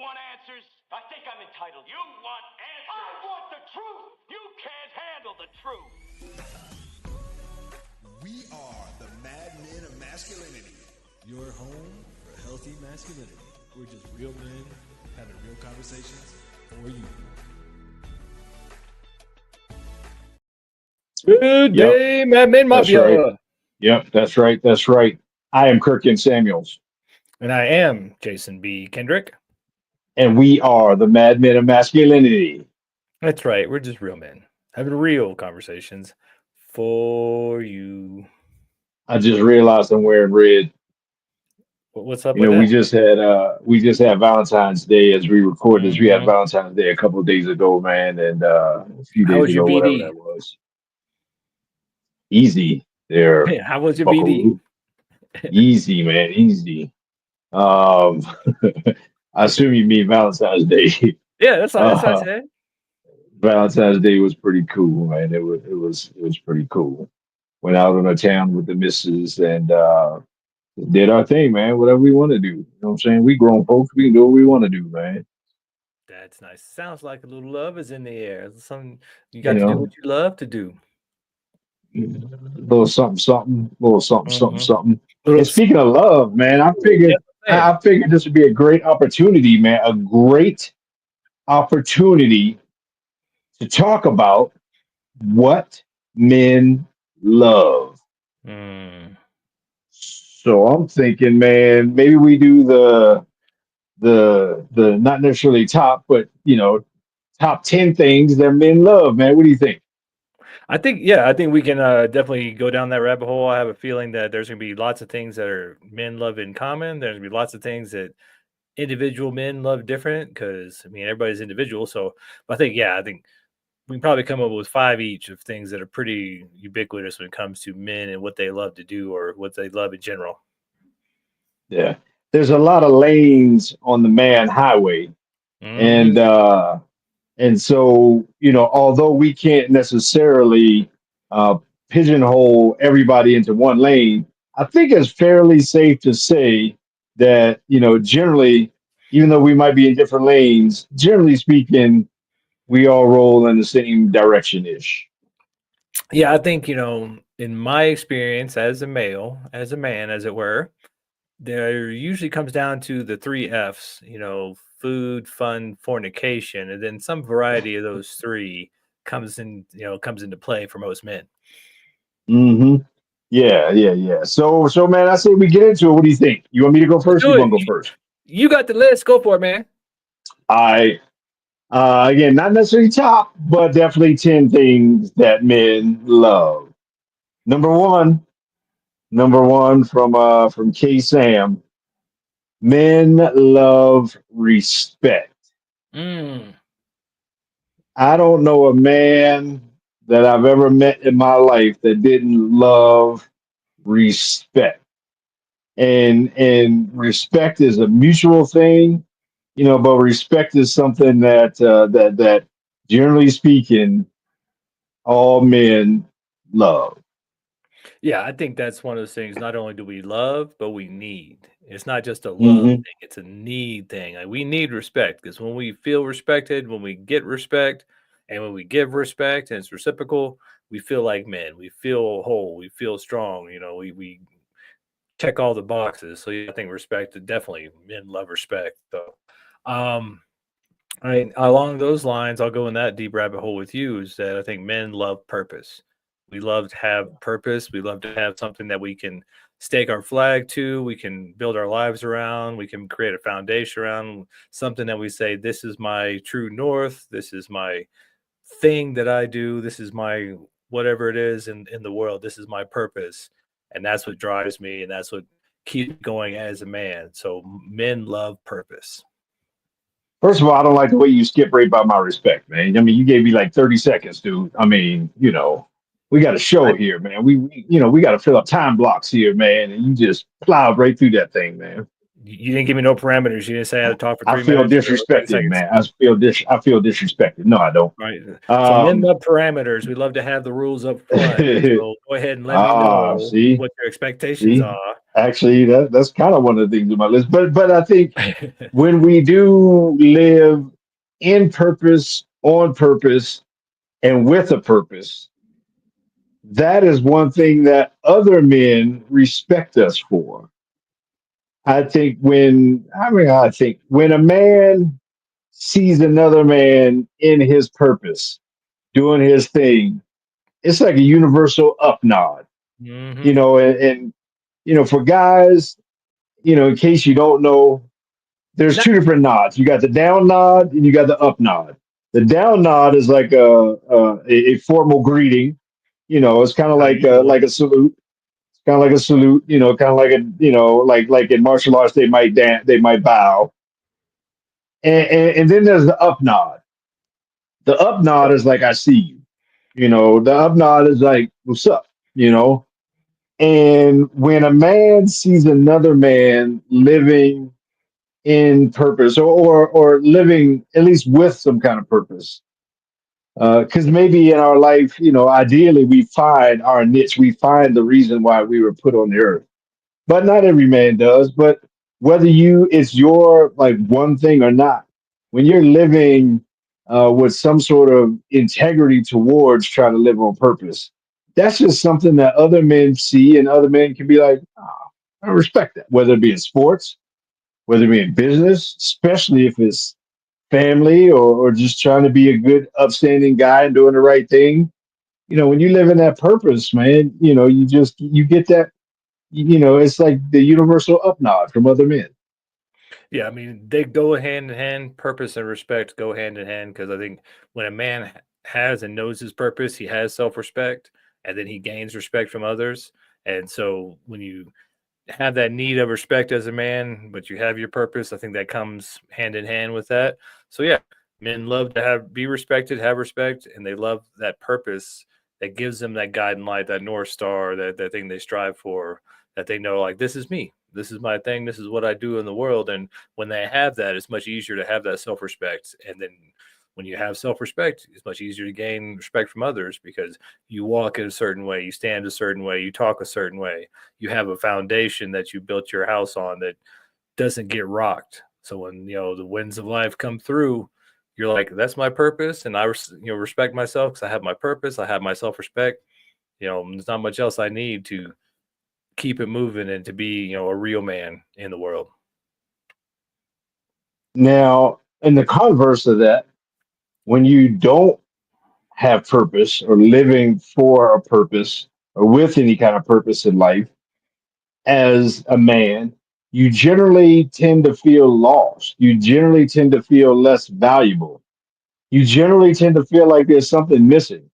want answers? I think I'm entitled. You want answers? I want the truth. You can't handle the truth. We are the Madmen of Masculinity. Your home for healthy masculinity. We're just real men having real conversations for you. Good day, Madman Mafia. That's right. Yep, that's right. That's right. I am Kirkin Samuels. And I am Jason B. Kendrick. And we are the Madmen of Masculinity. That's right. We're just real men having real conversations for you. I just realized I'm wearing red. What's up You with know, that? we just had Valentine's Day as we record this. We had Mhm. Valentine's Day a couple of days ago, man, and a few How days was your ago, whatever BD? that was. Easy there, How was your BD? Buckaroo. Easy, man, easy. Um, I assume you mean Valentine's Day. Yeah, that's what I Uh, said. Valentine's Day was pretty cool, man. It was pretty cool. Went out on a town with the missus and did our thing, man. Whatever we want to do. You know what I'm saying? We grown folks, we can do what we want to do, man. That's nice. Sounds like a little love is in the air. Something you You got to do know, what you love to do. little something, something, little something, something, Mhm. something. Little And speaking of love, man, I Yes, figured man. I figured this would be a great opportunity, man. A great opportunity to talk about what men love. Mm. So I'm thinking, man, maybe we do the not necessarily top, but top 10 things that men love, man. What do you think? I think we can definitely go down that rabbit hole. I have a feeling that there's going to be lots of things that are men love in common. There's going to be lots of things that individual men love different because I mean everybody's individual. So I think we can probably come up with 5 each of things that are pretty ubiquitous when it comes to men and what they love to do or what they love in general. Yeah. There's a lot of lanes on the man highway. Hmm. And so, although we can't necessarily uh pigeonhole everybody into one lane, I think it's fairly safe to say that, generally, even though we might be in different lanes, generally speaking, we all roll in the same direction ish. Yeah, I think in my experience as a male, as a man, as it were, there usually comes down to the 3 F's, food, fun, fornication, and then some variety of those 3 comes into play for most men. Hmm. Yeah, yeah, yeah. So man, I say we get into it. What do you think? You want me to go Let's first? Or do you it. want to go first? You got the list. Go for it, man. I again, not necessarily top, but definitely 10 things that men love. Number one, from K Sam, men love respect. Mm. I don't know a man that I've ever met in my life that didn't love respect. And respect is a mutual thing, but respect is something that generally speaking, all men love. Yeah, I think that's one of those things. Not only do we love, but we need. It's not just a love Hmm. thing; it's a need thing. Like we need respect because when we feel respected, when we get respect, and when we give respect, and it's reciprocal, we feel like men. We feel whole. We feel strong. We check all the boxes. So yeah, I think respect definitely men love respect. So, um, along those lines, I'll go in that deep rabbit hole with you. Is that I think men love purpose. We love to have purpose. We love to have something that we can stake our flag to. We can build our lives around. We can create a foundation around something that we say, this is my true north. This is my thing that I do. This is my whatever it is in the world. This is my purpose. And that's what drives me. And that's what keeps me going as a man. So men love purpose. First of all, I don't like the way you skip right by my respect, man. I mean, you gave me like 30 seconds, dude. I mean, we got a show here, man. We got to fill up time blocks here, man. And you just plowed right through that thing, man. You didn't give me no parameters. You didn't say I had to talk for I 3 feel minutes or 30 disrespected, seconds. man. I feel disrespected. No, I don't. Right. So men Um, love parameters. We love to have the rules up front. So go ahead and let me know see, what your expectations see. are. Actually, that's kind of one of the things on my list. But I think when we do live in purpose, on purpose, and with a purpose, that is one thing that other men respect us for. I think when a man sees another man in his purpose, doing his thing, it's like a universal up nod, Hmm. and for guys, in case you don't know, there's Not two different nods. You got the down nod and you got the up nod. The down nod is like a formal greeting. It's kind of how like you doing? like a salute. It's kind of like a salute. Kind of like a like in martial arts they might dance, they might bow, and then there's the up nod. The up nod is like I see you. The up nod is like what's up. You know, and when a man sees another man living in purpose or living at least with some kind of purpose, because maybe in our life, ideally we find our niche, we find the reason why we were put on the earth, but not every man does. But whether it's your like one thing or not, when you're living with some sort of integrity towards trying to live on purpose, that's just something that other men see, and other men can be like, "Ah, I respect that," whether it be in sports, whether it be in business, especially if it's family, or just trying to be a good, upstanding guy and doing the right thing. When you live in that purpose, man, you get that. It's like the universal up nod from other men. Yeah, I mean, they go hand in hand. Purpose and respect go hand in hand because I think when a man has and knows his purpose, he has self respect and then he gains respect from others. And so when you have that need of respect as a man, but you have your purpose, I think that comes hand in hand with that. So yeah, men love to be respected, have respect, and they love that purpose that gives them that guiding light, that north star, that thing they strive for, that they know like this is me, this is my thing, this is what I do in the world. And when they have that, it's much easier to have that self respect. And then when you have self respect, it's much easier to gain respect from others because you walk in a certain way, you stand a certain way, you talk a certain way, you have a foundation that you built your house on that doesn't get rocked. So when the winds of life come through, you're like, that's my purpose, and I respect myself because I have my purpose, I have my self respect. There's not much else I need to keep it moving and to be a real man in the world. Now, in the converse of that, when you don't have purpose or living for a purpose or with any kind of purpose in life as a man, you generally tend to feel lost. You generally tend to feel less valuable. You generally tend to feel like there's something missing.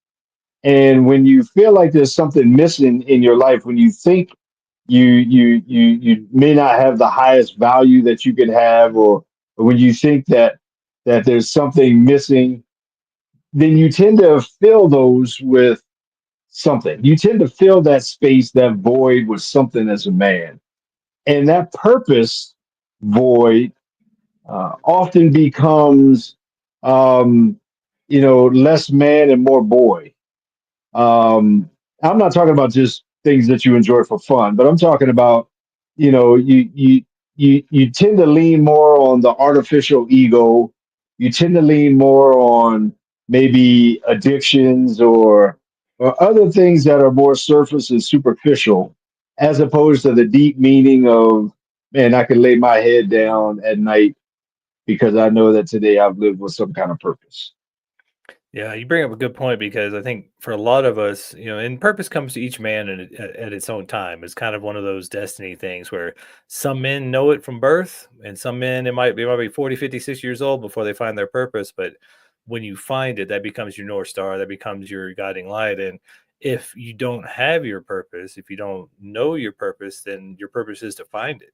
And when you feel like there's something missing in your life, when you think you may not have the highest value that you could have, or when you think that there's something missing, then you tend to fill those with something. You tend to fill that space, that void, with something as a man. And that purpose void often becomes, um, less man and more boy. I'm not talking about just things that you enjoy for fun, but I'm talking about, you tend to lean more on the artificial ego. You tend to lean more on maybe addictions or other things that are more surface and superficial, as opposed to the deep meaning of, man, I can lay my head down at night because I know that today I've lived with some kind of purpose. Yeah, you bring up a good point because I think for a lot of us, and purpose comes to each man at its own time. It's kind of one of those destiny things where some men know it from birth, and some men they might be 40, 50, 60 years old before they find their purpose. But when you find it, that becomes your North Star, that becomes your guiding light. And if you don't have your purpose, if you don't know your purpose, then your purpose is to find it.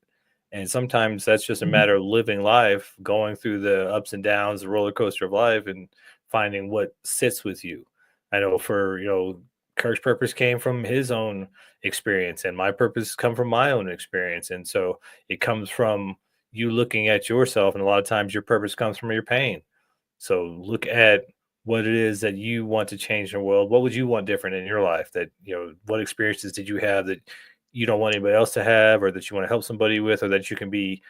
And sometimes that's just a matter of living life, going through the ups and downs, the roller coaster of life, and finding what sits with you. I know for Kirk's purpose came from his own experience, and my purpose come from my own experience, and so it comes from you looking at yourself, and a lot of times your purpose comes from your pain. So look at what it is that you want to change in the world. What would you want different in your life? That, what experiences did you have that you don't want anybody else to have, or that you want to help somebody with, or that you can be,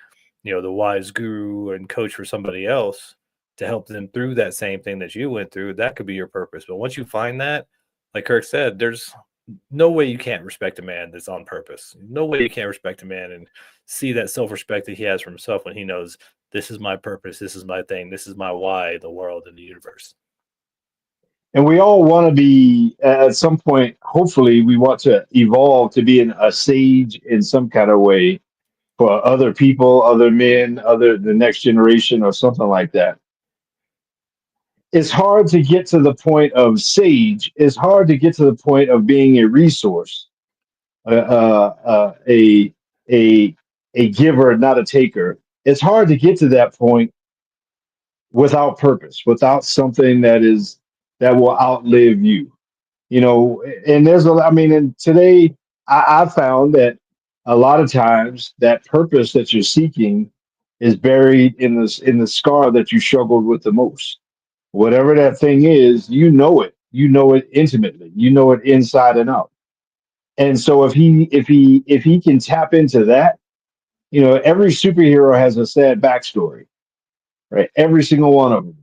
the wise guru and coach for somebody else to help them through that same thing that you went through. That could be your purpose. But once you find that, like Kirk said, there's no way you can't respect a man that's on purpose. No way you can't respect a man and see that self-respect that he has for himself when he knows, this is my purpose, this is my thing, this is my why, the world and the universe. And we all want to be, at some point, hopefully, we want to evolve to be a sage in some kind of way for other people, other men, the next generation, or something like that. It's hard to get to the point of sage. It's hard to get to the point of being a resource, a a giver, not a taker. It's hard to get to that point without purpose, without something that will outlive you. And I mean, and today I found that a lot of times that purpose that you're seeking is buried in the scar that you struggled with the most. Whatever that thing is, you know it intimately, you know it inside and out. And so if he can tap into that, every superhero has a sad backstory, right? Every single one of them.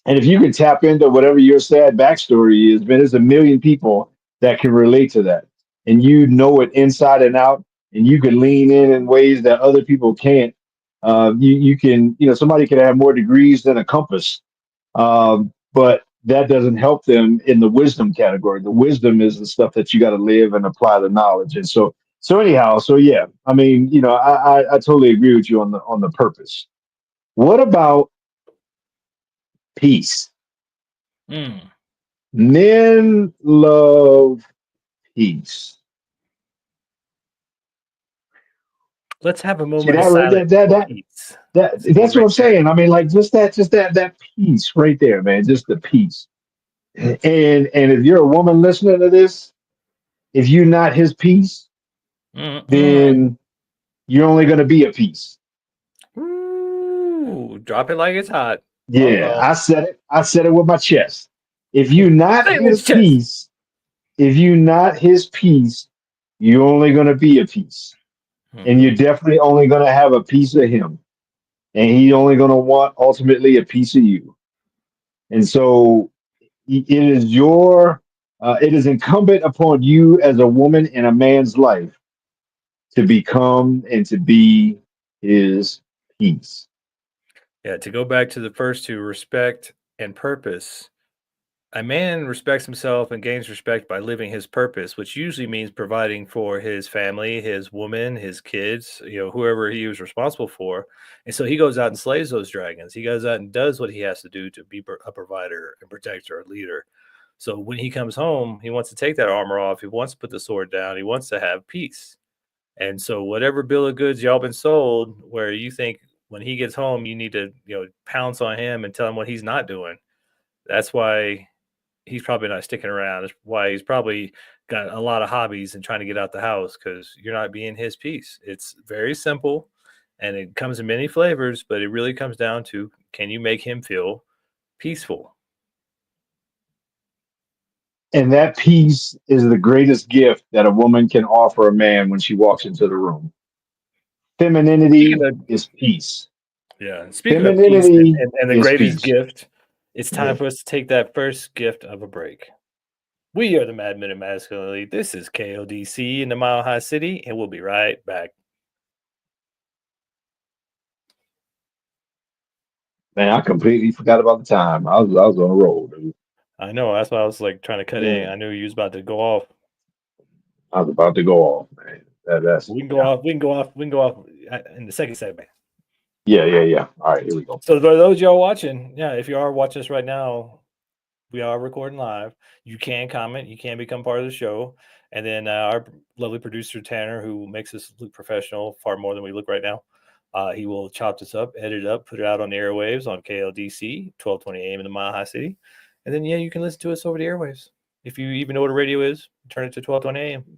And if you can tap into whatever your sad backstory is, man, there's a million people that can relate to that. And you know it inside and out, and you can lean in ways that other people can't. You can, somebody could have more degrees than a compass, but that doesn't help them in the wisdom category. The wisdom is the stuff that you got to live and apply the knowledge. And so anyhow, so yeah, I mean, I totally agree with you on the purpose. What about peace? Mm. Men love peace. Let's have a See moment of that right silence there? for peace. That's what Right I'm there. saying. I mean, like just that peace right there, man. Just the peace. And if you're a woman listening to this, if you're not his peace, Mm-mm. then you're only going to be a piece. Ooh, drop it like it's hot. Yeah, Uh-oh. I said it. I said it with my chest. If you're not Say it with his your chest. piece, if you're not his piece, you're only going to be a piece, and you're Mm-hmm. definitely only going to have a piece of him, and he's only going to want ultimately a piece of you. And so it is incumbent upon you as a woman in a man's life to become and to be his peace. Yeah, to go back to the first two, respect and purpose. A man respects himself and gains respect by living his purpose, which usually means providing for his family, his woman, his kids, whoever he was responsible for. And so he goes out and slays those dragons. He goes out and does what he has to do to be a provider and protector, a leader. So when he comes home, he wants to take that armor off. He wants to put the sword down. He wants to have peace. And so whatever bill of goods y'all been sold, where you think when he gets home, you need to, pounce on him and tell him what he's not doing. That's why he's probably not sticking around. That's why he's probably got a lot of hobbies and trying to get out the house, because you're not being his piece. It's very simple and it comes in many flavors, but it really comes down to, can you make him feel peaceful? And that peace is the greatest gift that a woman can offer a man when she walks into the room. Speaking Femininity of, is peace. yeah, speaking of peace Femininity and the is greatest peace. gift, it's time Yeah. for us to take that first gift of a break. We are the Mad Men of Masculinity. This is KODC in the Mile High City, and we'll be right back. Man, I completely forgot about the time. I was on the road, dude. I know, that's why I was like trying to cut in. Yeah, I knew you was about to go off. I was about to go off, man. That's We can go yeah. off. We can go off. We can go off in the second segment. Yeah. All right, here we go. So for those y'all watching, yeah, if you are watching us right now, we are recording live. You can comment. You can become part of the show. And then our lovely producer Tanner, who makes us look professional far more than we look right now, he will chop this up, edit it up, put it out on the airwaves on KLDC 1220 AM in the Mile High City. And then you can listen to us over the airwaves. If you even know what a radio is, turn it to 1220 AM.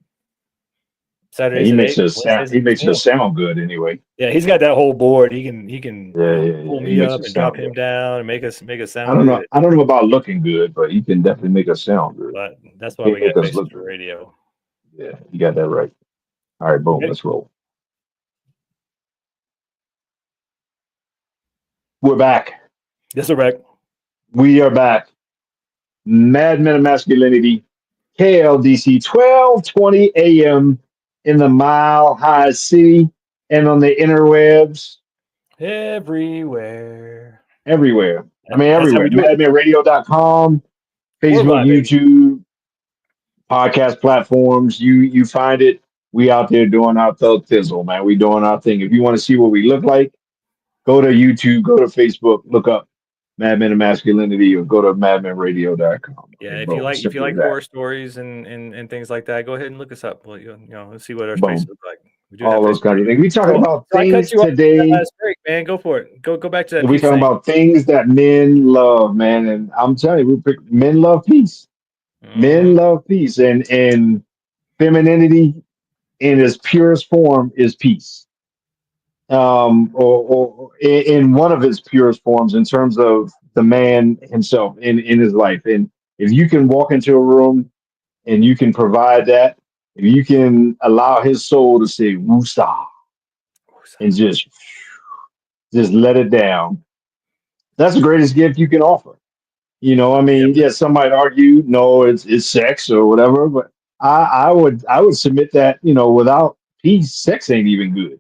Saturdays at 8, Wednesdays He at makes us 4. sound good anyway. Yeah, he's got that whole board. He can pull Yeah. He me makes up us and drop sound him good. down and make us sound good. I don't know about looking good, but he can definitely make us sound good. But that's why we got Make to us fix it look for good. radio. Yeah, you got that right. All right, boom, Ready? let's roll. We're back. Yes, sir, Rick. We are back. Mad Men of Masculinity, KLDC, 12:20 a.m. in the Mile High City and on the interwebs Everywhere. everywhere. I mean, That's how we everywhere. do it. MadmenRadio.com, Facebook, Worldwide, baby. YouTube, podcast platforms. You find it. We out there doing our thug thizzle, man. We doing our thing. If you want to see what we look like, go to YouTube, go to Facebook, look up Mad Men of Masculinity, or go to madmenradio.com. Yeah, Okay, if you boom. like Simple as that. horror stories and things like that, go ahead and look us up. Well, let's see what our space Boom. looks like. We do have All those Facebook. kinds of things. We talking So, about so I cut things you off in that today. last break, man. Go for it. Go back to that We peace talking thing. about things that men love, man. And I'm telling you, men love peace. Men Mhm. love peace, and femininity in its purest form is peace. Or in one of its purest forms, in terms of the man himself in his life. And if you can walk into a room and you can provide that, if you can allow his soul to say "woosah" and just let it down, that's the greatest gift you can offer. I Yep. mean, yeah, some might argue, no, it's sex or whatever, but I would submit that, without peace, sex ain't even good.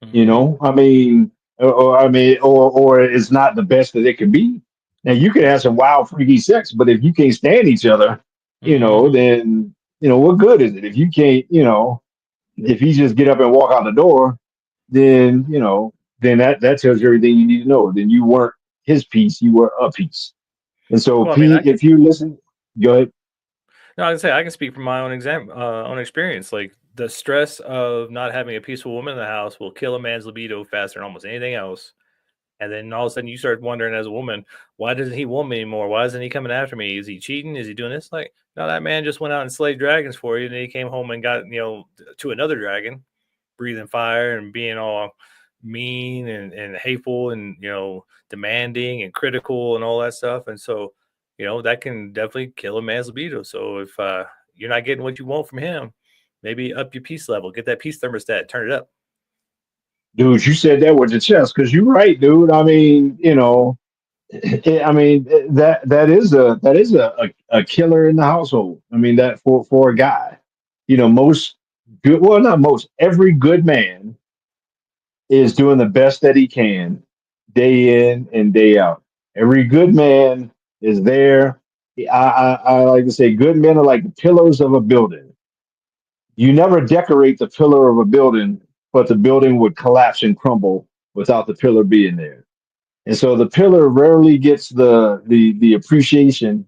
Mhm. I mean, or it's not the best that it could be. Now you can have some wild, freaky sex, but if you can't stand each other, Mhm. then what good is it? If you can't, if he just get up and walk out the door, then then that tells you everything you need to know. Then you weren't his piece, you were a piece. And so, Well, I mean, Pete, if you listen, go ahead. no, I can say I can speak from my own experience. Like the stress of not having a peaceful woman in the house will kill a man's libido faster than almost anything else. And then all of a sudden you start wondering as a woman, why doesn't he want me anymore? Why isn't he coming after me? Is he cheating? Is he doing this? Like, no, that man just went out and slayed dragons for you. And then he came home and got, to another dragon, breathing fire and being all mean and hateful and, demanding and critical and all that stuff. And so, that can definitely kill a man's libido. So if you're not getting what you want from him, maybe up your peace level, get that peace thermostat, turn it up. Dude, you said that with your chest because you're right, dude. I mean, I mean that is a killer in the household. I mean that for a guy, most good, well, not most, every good man is doing the best that he can day in and day out. Every good man is there. I like to say good men are like the pillars of a building. You never decorate the pillar of a building, but the building would collapse and crumble without the pillar being there. And so the pillar rarely gets the appreciation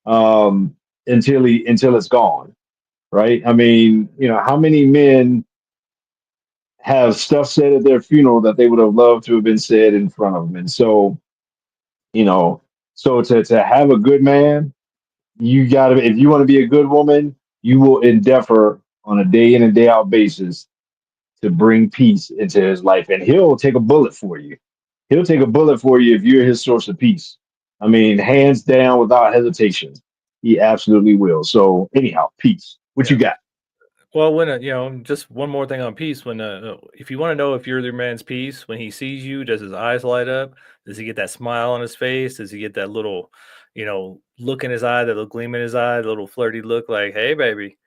until it's gone, right? I mean, how many men have stuff said at their funeral that they would have loved to have been said in front of them? And so, you know, so to have a good man, you got to, if you want to be a good woman, you will endeavor on a day in and day out basis to bring peace into his life, and he'll take a bullet for you. He'll take a bullet for you if you're his source of peace. I mean, hands down, without hesitation, he absolutely will. So, anyhow, peace. What you Yeah. got? Well, when just one more thing on peace. When if you want to know if you're the man's peace, when he sees you, does his eyes light up? Does he get that smile on his face? Does he get that little, look in his eye, that little gleam in his eye, the little flirty look, like, "Hey, baby,"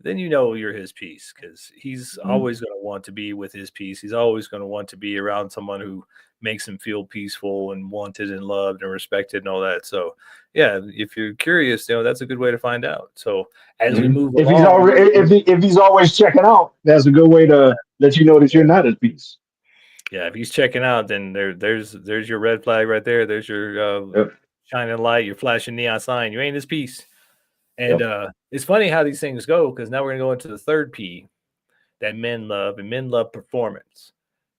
then you know you're his piece because he's Mhm. always going to want to be with his piece. He's always going to want to be around someone who makes him feel peaceful and wanted and loved and respected and all that. So, yeah, if you're curious, that's a good way to find out. So, as we Mhm. move along, If he's always checking out, that's a good way to let you know that you're not his piece. yeah, if he's checking out, then there's your red flag right there. There's your Yep. shining light, your flashing neon sign. You ain't his piece. And Yep. it's funny how these things go because now we're gonna go into the third P that men love, and men love performance.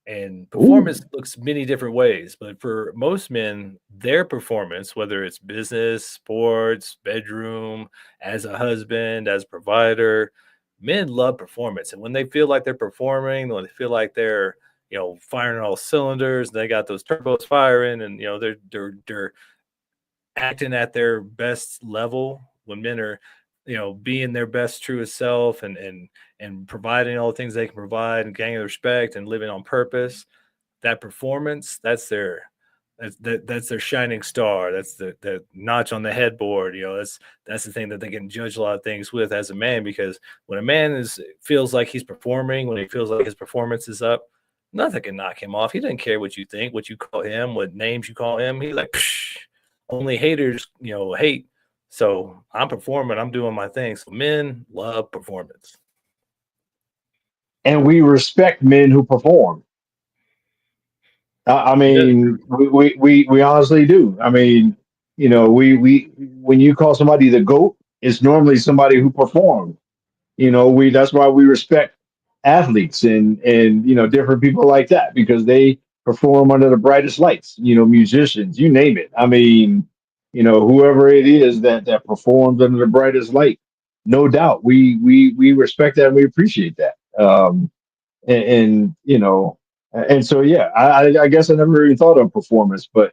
And Ooh. performance looks many different ways, but for most men, their performance, whether it's business, sports, bedroom, as a husband, as a provider, Men love performance, and when they feel like they're performing, when they feel like they're firing all cylinders, they got those turbos firing, and they're acting at their best level. When men are being their best truest self, and providing all the things they can provide, and gaining respect, and living on purpose, that performance, that's their shining star. That's the notch on the headboard. That's the thing that they can judge a lot of things with as a man. Because when a man feels like he's performing, when he feels like his performance is up, nothing can knock him off. He doesn't care what you think, what you call him, what names you call him. He's like, psh, only haters, hate. So I'm performing. I'm doing my thing. So men love performance. And we respect men who perform. I Yeah. mean, we honestly do. I mean, we when you call somebody the GOAT, it's normally somebody who performed. We that's why we respect athletes and different people like that, because they perform under the brightest lights. Musicians, you name it. I mean, whoever it is that performs under the brightest light, no doubt we respect that and we appreciate that. And so yeah, I guess I never really thought of performance, but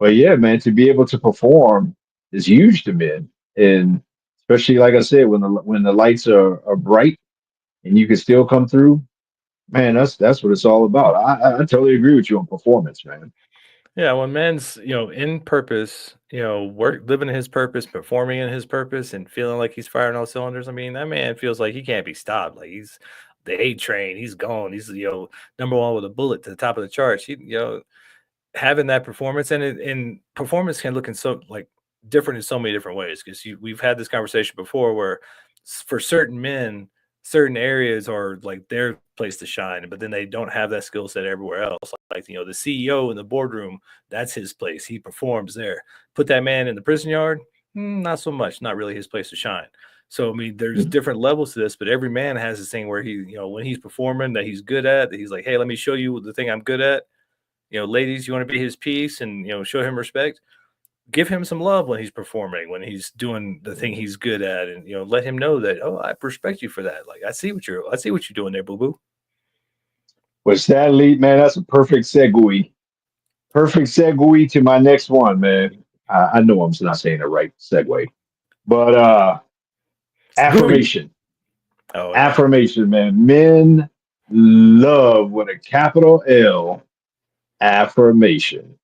yeah, man, to be able to perform is huge to men, and especially like I said, when the lights are bright and you can still come through, man, that's what it's all about. I totally agree with you on performance, man. Yeah, when man's, in purpose, work living in his purpose, performing in his purpose, and feeling like he's firing all cylinders. I mean, that man feels like he can't be stopped. Like he's the A train, he's gone. He's number one with a bullet to the top of the charts. Having that performance, and performance can look in so like different in so many different ways. Because we've had this conversation before where for certain men, certain areas are like their place to shine, but then they don't have that skill set everywhere else. Like the CEO in the boardroom, that's his place. He performs there. Put that man in the prison yard, not so much. Not really his place to shine. So I mean, there's different levels to this, but every man has this thing where he, when he's performing that he's good at, that he's like, hey, let me show you the thing I'm good at. Ladies, you want to be his piece and show him respect. Give him some love when he's performing, when he's doing the thing he's good at, and let him know that, oh, I respect you for that. Like I see what you're doing there, boo boo. But sadly, man, that's a perfect segue. Perfect segue to my next one, man. I know I'm not saying the right segue, but Gooey. affirmation. Oh yeah, Affirmation, man. Men love with a capital L, affirmation.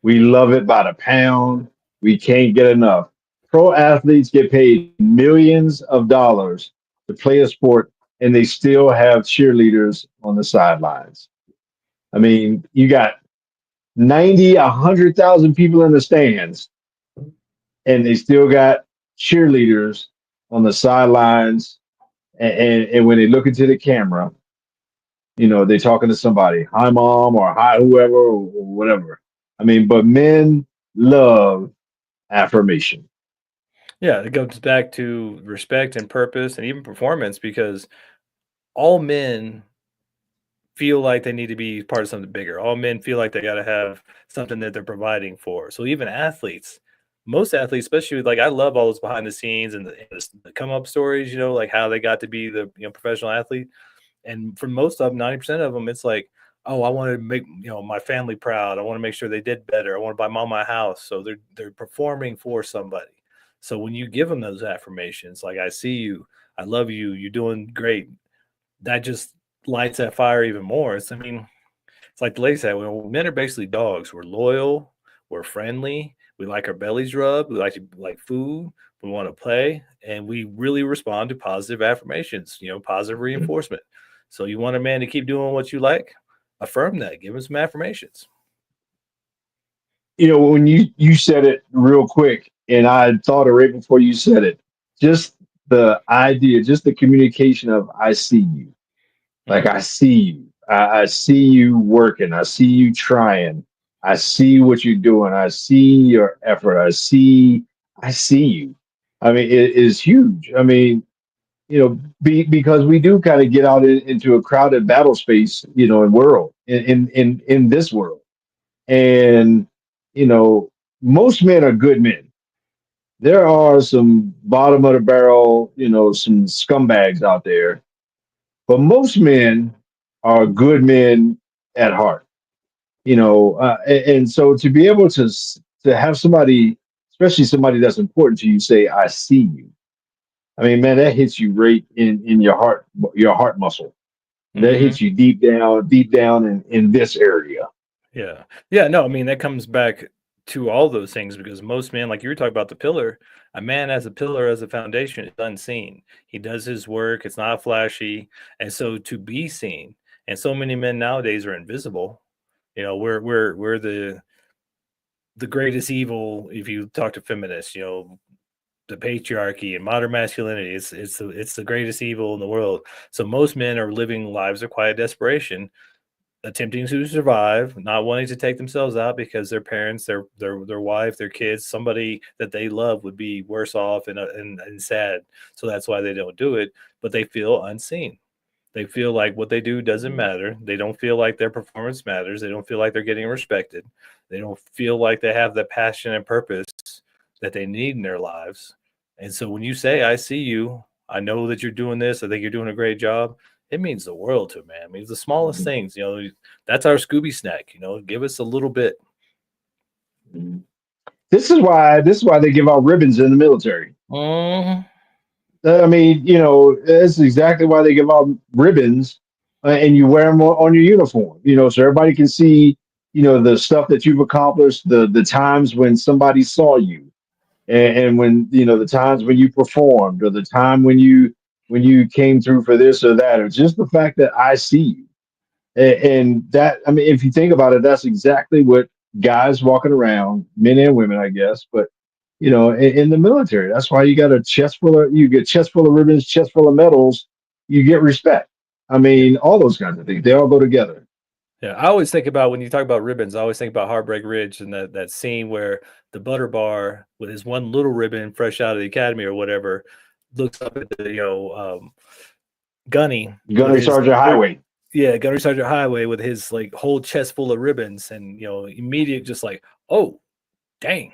We love it by the pound. We can't get enough. Pro athletes get paid millions of dollars to play a sport, and they still have cheerleaders on the sidelines. I mean, you got 90, 100,000 people in the stands, and they still got cheerleaders on the sidelines. And when they look into the camera, they're talking to somebody, hi mom, or hi whoever, or whatever. I mean, but men love affirmation. yeah. It goes back to respect and purpose and even performance, because all men feel like they need to be part of something bigger. All men feel like they got to have something that they're providing for. So even athletes, most athletes, especially, like I love all those behind the scenes and the come up stories. Like how they got to be the professional athlete. And for most of them, 90% of them, it's like, oh, I want to make my family proud. I want to make sure they did better. I want to buy mom my house. So they're performing for somebody. So when you give them those affirmations, like I see you, I love you, you're doing great, that just lights that fire even more. I mean, it's like the lady said, well, men are basically dogs. We're loyal, we're friendly, we like our bellies rubbed, we like food, we want to play, and we really respond to positive affirmations, positive reinforcement. So you want a man to keep doing what you like, affirm that, give him some affirmations. When you said it real quick, and I thought it right before you said it, just the idea, just the communication of I see you. Like Mhm. I see you. I see you working. I see you trying. I see what you're doing. I see your effort. I see you. I mean, it is huge. I mean, because we do kind of get out into a crowded battle space, in world in this world, and you know, most men are good men. there are some bottom of the barrel, some scumbags out there, but most men are good men at heart. And so to be able to have somebody, especially somebody that's important to you, say, "I see you." I mean, man, that hits you right in your heart muscle. That Hmm. hits you deep down in this area. Yeah. Yeah, no, I mean, that comes back to all those things because most men, like you were talking about the pillar, a man as a pillar, as a foundation is unseen. He does his work, it's not flashy. And so to be seen, and so many men nowadays are invisible. We're the greatest evil if you talk to feminists, the patriarchy and modern masculinity. It's the greatest evil in the world. So most men are living lives of quiet desperation, attempting to survive, not wanting to take themselves out because their parents, their wife, their kids, somebody that they love would be worse off and sad. So that's why they don't do it. But they feel unseen. They feel like what they do doesn't matter. They don't feel like their performance matters. They don't feel like they're getting respected. They don't feel like they have the passion and purpose that they need in their lives. And so when you say, "I see you, I know that you're doing this, I think you're doing a great job," it means the world to a man. It means the smallest things. That's our Scooby snack. Give us a little bit. This is why they give out ribbons in the military. Mhm. I mean, that's exactly why they give out ribbons, and you wear them on your uniform. So everybody can see, the stuff that you've accomplished, the times when somebody saw you, and when the times when you performed, or the time when you came through for this or that, or just the fact that I see you. And that, I mean, if you think about it, that's exactly what guys walking around, men and women, I guess, but in the military, that's why you get chest full of ribbons, chest full of medals, you get respect. I Yeah. mean, all those kinds of things, they all go together. Yeah, I always think about when you talk about ribbons, I always think about Heartbreak Ridge and that scene where the butter bar with his one little ribbon fresh out of the academy or whatever looks up at Gunny with Gunner his Sergeant Highway. yeah, Gunnery Sergeant Highway with his like whole chest full of ribbons and immediate just like, oh dang,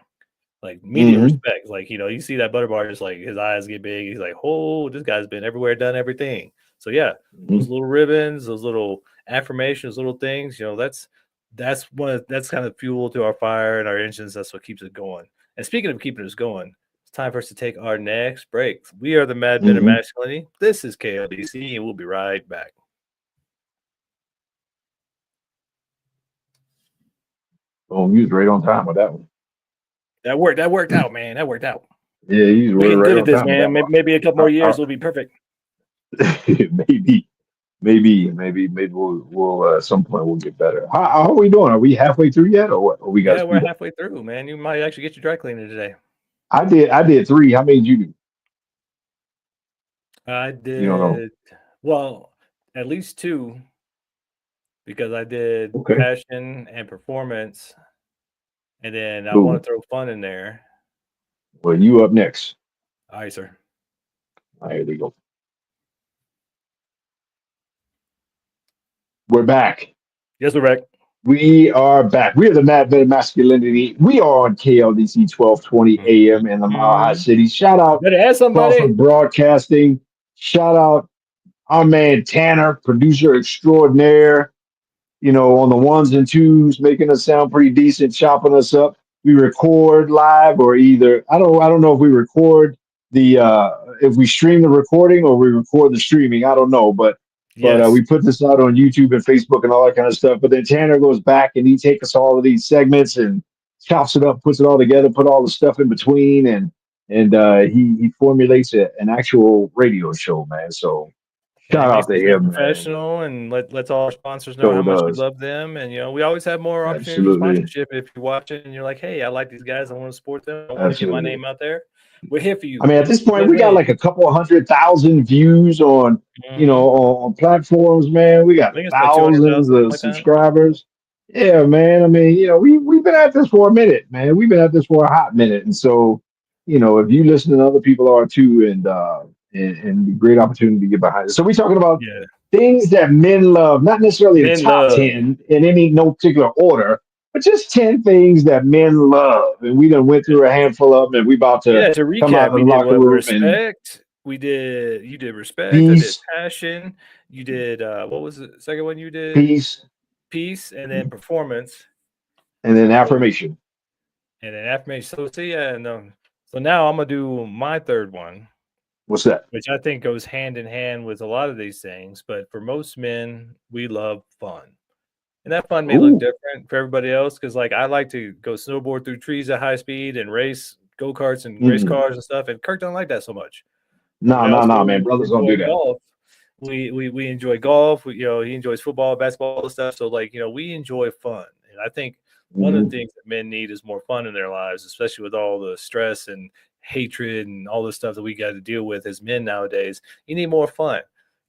like immediate Hmm. respect. Like, you see that butter bar, just like his eyes get big. He's like, oh, this guy's been everywhere, done everything. So yeah, those little ribbons, those little affirmations, little things, that's kind of fuel to our fire and our engines. That's what keeps it going. And speaking of keeping us going, it's time for us to take our next break. We are the Mad Men of Hmm. Masculinity. This is KLDC, and we'll be right back. Oh, you was right on time with that one. That worked. That worked out, man. That worked out. Yeah, you We're were getting right good at on this, time with that man. one. Maybe a couple more Uh, years will be perfect. maybe, maybe we'll at some point we'll get better. How are we doing? Are we halfway through yet, or what? Or we got to Yeah, we're speed up? halfway through, man. You might actually get your dry cleaner today. I did three. How many did you do? I You don't know. did well, at least two because I did Okay, passion and performance, and then I want cool. to throw fun in there. Well, you up next. All right, sir. All right, there you go. We're back. Yes, we're back. We are back. We are the Mad Men of Masculinity. We are on KLDC 1220 AM in the Mile High Mhm. City. Shout You out better ask somebody. Crawford Broadcasting. Shout out our man Tanner, producer extraordinaire, on the ones and twos, making us sound pretty decent, chopping us up. We record live, or either I don't know if we record the if we stream the recording or we record the streaming. I don't know, but Yes. we put this out on YouTube and Facebook and all that kind of stuff. But then Tanner goes back and he takes us all of these segments and chops it up, puts it all together, put all the stuff in between, and he formulates an actual radio show, man. So And he shout makes out to it sound him, man. professional and lets all our sponsors know how So much we does. love them. And we always have more opportunities for Absolutely. sponsorship. If you're watching and you're like, hey, I like these guys, I want to support them, I want to get my Absolutely. name out there. We're here for I you. mean, at this point, Win we got win. like a couple of 100,000 views Hmm. on platforms, man. We I got think it's like thousands 200,000, something of like that. subscribers. Yeah, man. I mean, we've been at this for a minute, man. We've been at this for a hot minute. And so, if you listen to other people are too, and great opportunity to get behind it. So we're talking about Yeah. things that men love, not necessarily the Men top love. 10 in any no particular order. but just 10 things that men love. And we done went through a handful of them, and we about to Yeah, to come out recap, of we the did locker what? room and Respect. You did respect. I did peace, passion. You did what was the second one you did? peace, Peace, and then performance. and then So affirmation. and then affirmation. So see, yeah, no. So now I'm gonna do my third one, What's that? which I think goes hand in hand with a lot of these things. But for most men, we love fun. And that fun may look Ooh. different for everybody else because, like, I like to go snowboard through trees at high speed and race go karts and race Mm. cars and stuff. And Kirk don't like that so much. But No, we no, also no, man. Brothers don't do enjoy that. golf. We enjoy golf. He enjoys football, basketball, and stuff. So, like, we enjoy fun. And I think one of the Mhm. things that men need is more fun in their lives, especially with all the stress and hatred and all the stuff that we got to deal with as men nowadays. You need more fun.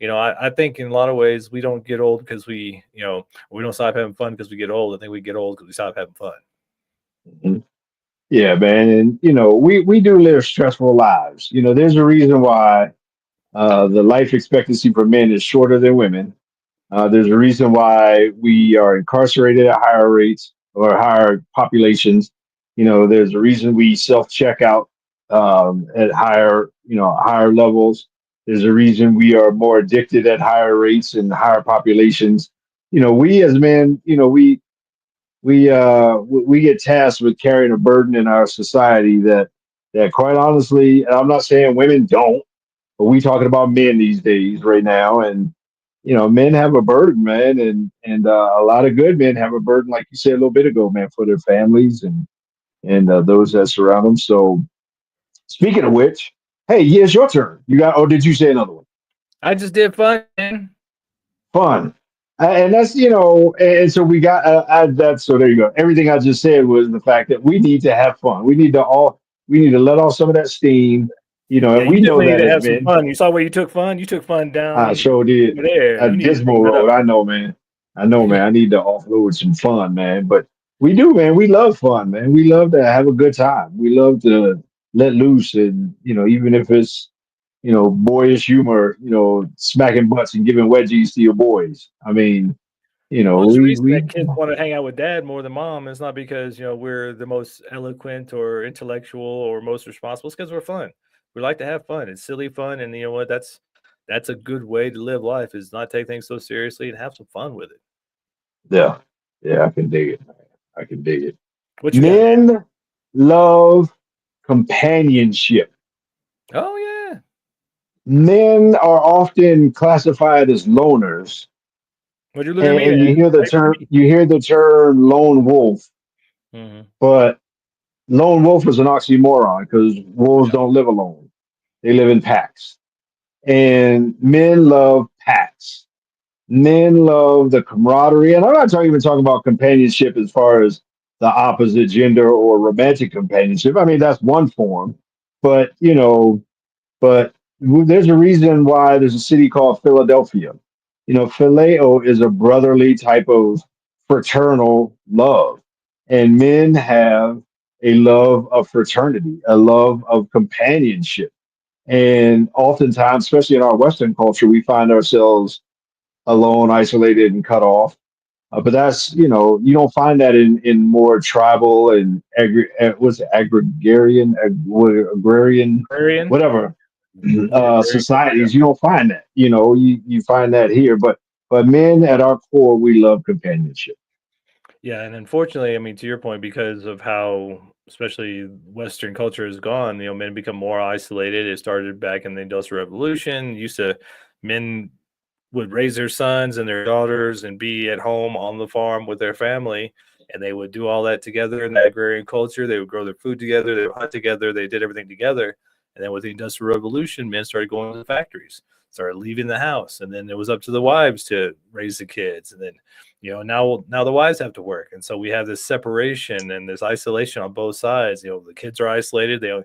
I think in a lot of ways we don't get old because we don't stop having fun because we get old. I think we get old because we stop having fun. Mhm. Yeah, man. And, we do live stressful lives. There's a reason why the life expectancy for men is shorter than women. There's a reason why we are incarcerated at higher rates or higher populations. There's a reason we self check out at higher levels. There's a reason we are more addicted at higher rates and higher populations. We as men, we get tasked with carrying a burden in our society that quite honestly, and I'm not saying women don't, but we talking about men these days right now, and men have a burden, man, and a lot of good men have a burden, like you said a little bit ago, man, for their families and those that surround them. So, speaking of which, hey, yeah, it's your turn. You got, or did you say another one? I just did fun, man. Fun. And that's, and so we got that. So there you go. Everything I just said was the fact that we need to have fun. We need to let off some of that steam, Yeah, and you we know definitely need that to as have some men. fun. You saw where you took fun. You took fun I down sure did. over there. A You need to bring dismal that road. up. I know, man. I know, man. I need to offload some fun, man. But we do, man. We love fun, man. We love to have a good time. We love to let loose, and even if it's boyish humor, smacking butts and giving wedgies to your boys. I mean, Well, there's a we reason we that kids want to hang out with dad more than mom. It's not because we're the most eloquent or intellectual or most responsible. It's because we're fun. We like to have fun. It's silly fun, and you know what? That's a good way to live life. Is not take things so seriously and have some fun with it. yeah, yeah. I can dig it, man. I can dig it. What you got next? Men love companionship. Oh yeah. Men are often classified as loners, What you looking at me, and man? Wait for me. you hear the term lone wolf, Hmm. but lone wolf is an oxymoron because wolves Yeah. don't live alone. They live in packs. And men love packs. Men love the camaraderie. And I'm not even talking about companionship as far as the opposite gender or romantic companionship. I mean, that's one form. But, but there's a reason why there's a city called Philadelphia. Phileo is a brotherly type of fraternal love, and men have a love of fraternity, a love of companionship. And oftentimes, especially in our Western culture, we find ourselves alone, isolated, and cut off. But that's you don't find that in more tribal and what's it, agrarian, Aquarian. whatever Yeah, agrarian culture. Yeah. societies. You don't find that. You find that here, but men at our core, we love companionship. Yeah, and unfortunately, I mean, to your point, because of how especially Western culture has gone, men become more isolated. It started back in the Industrial Revolution. Used to men would raise their sons and their daughters and be at home on the farm with their family, and they would do all that together in that agrarian culture. They would grow their food together, they would hunt together, they did everything together. And then with the Industrial Revolution, men started going to the factories, started leaving the house, and then it was up to the wives to raise the kids. And then now the wives have to work, and so we have this separation and this isolation on both sides. The kids are isolated, they